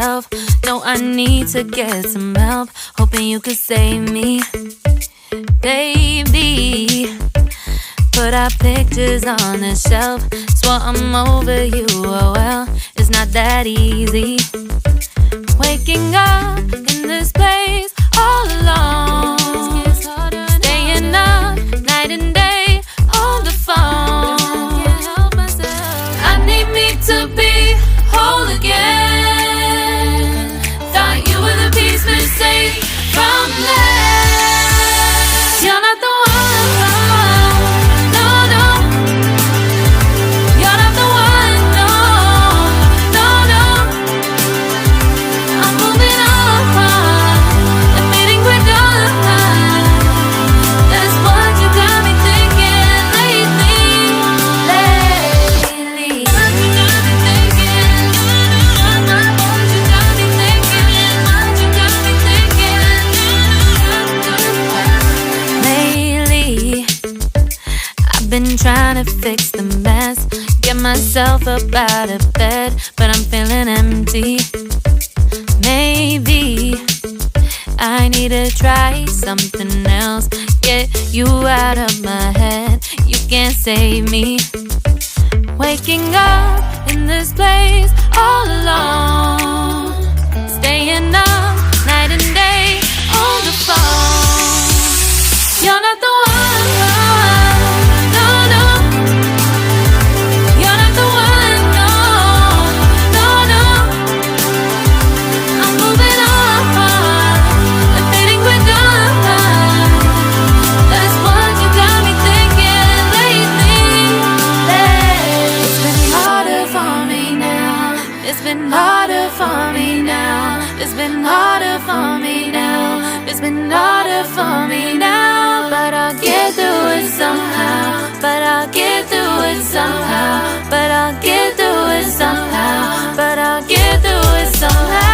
myself. No, I need to get some help. Hoping you could save me, baby. Put our pictures on the shelf. Swore I'm over you, oh well, it's not that easy. Waking up in this place all alone, staying up night and day on the phone. I need me to be whole again. Thought you were the piece missing from last. You're not the one. Been trying to fix the mess, get myself up out of bed, but I'm feeling empty. Maybe I need to try something else, get you out of my head. You can't save me. Waking up in this place all alone, staying up night and day on the phone. You're not the one. It's been harder for me now. It's been harder for me now. It's been harder for me now. But I'll get through it somehow. But I'll get through it somehow. But I'll get through it somehow. But I'll get through it somehow.